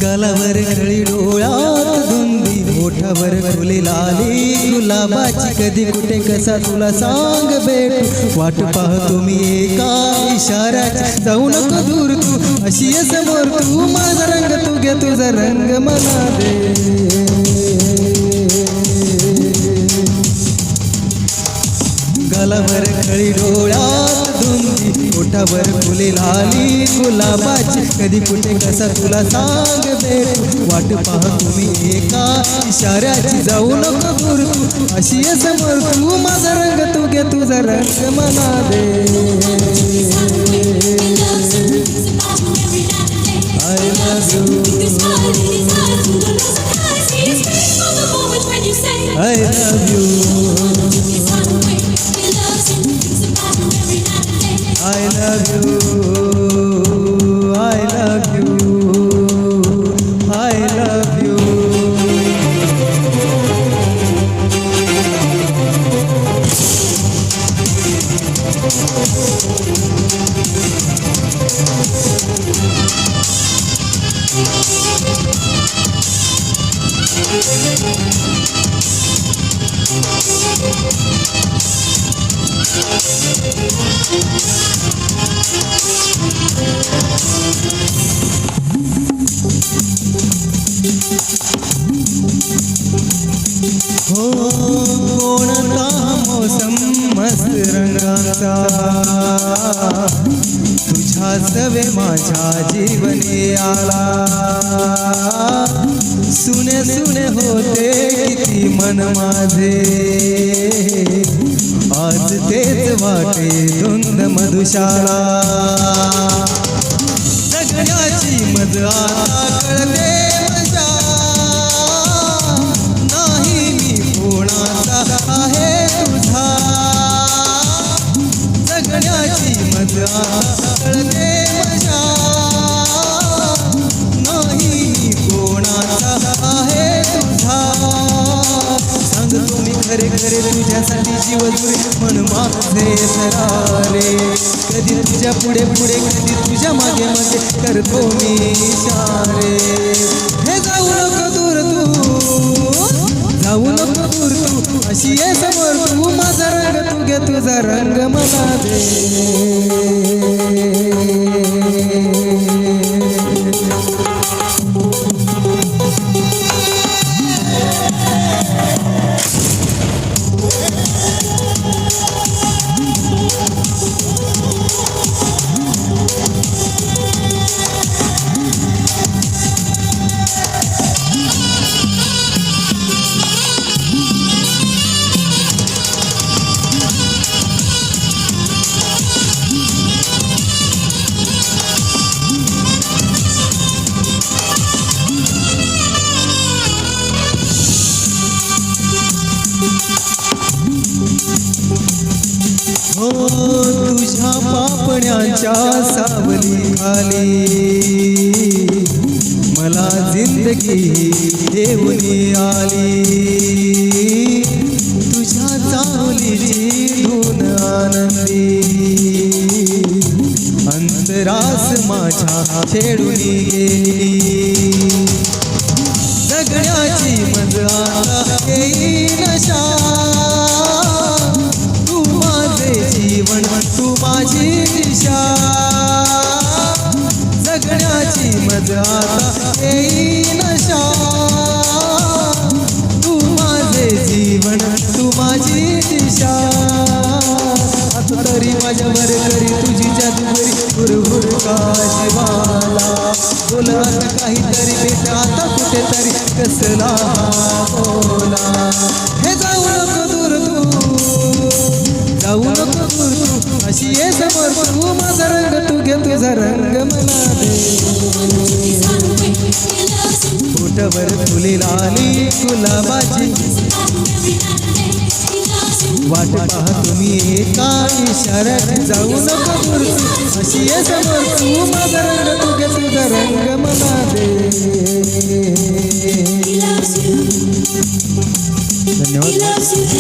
गालावर खळी डोळ्यात धुंदी ओठावर फुले लाली गुलाबाची कधी कुठे कसा तुला सांग भेट वाट पाहतो मी एका इशाऱ्याची जाऊ नको दूर तू अशी आहे समोर तू माझा रंग तू घे तुझा रंग मला दे गालावर खळी डोळ्यात धुंदी ओठावर फुले लाली गुलाबाची कधी कुठे कसा तुला सांग भेट वाट पाहतो मी एका इशाऱ्याची जाऊ नको दूर तू अशी आहे समोर तू माझा रंग तू घे तुझा रंग मला दे I love you I love you I love you, I love you, I love you. हो कोणता मौसम मस्त रंगाचा तुझ्या सवे माझ्या जीवनी आला सुने सुने होते किती मन माझे आज तेच वाटे धुंद मधुशाला जगण्याची मजा कळते मजा नाही मी कोणाचा आहे तुझा जगण्याची मजा कळते मजा नाही मी कोणाचा आहे तुझा सांगतो मी खरे खरे तुझ्यासाठी जीव जुरे मन माझे सरारे कधी तुझ्या पुढे पुढे कधी तुझ्या मागे मागे करतो मी इशारे हे जाऊ नको दूर तू जाऊ नको दूर तू अशी आहे समोर तू माझा रंग तू घे तुझा रंग मला दे हो तुझ्या पापण्यांच्या सावली खाली मला जिंदगी देऊनी आली तुझ्या चावलीची धून आनंदी अंतरास माझ्या छेडूनी गेली जगण्याची मजा येई नशा तू माझे जीवन तू माझी दिशा जगण्याची मजा येई नशा तू माझे जीवन तू माझी दिशा आता तरी माझ्यावर करी तुझी जादूगरी हुरहुर का जीवाला बोला काहीतरी घरी कसला हा बोला. हे जाऊ नको दूर तू, जाऊ नको दूर तू, अशी ये समोर तू. माझा रंग तू घे, तुझा रंग मला दे. पोटावर फुले लाली गुलाबाची, वाट पहा तुम्ही एका इशाऱ्यात. जाऊ नको दूर तू, अशी ये समोर तू. माझा रंग तू घे, तुझा रंग मला दे. धन्यवाद.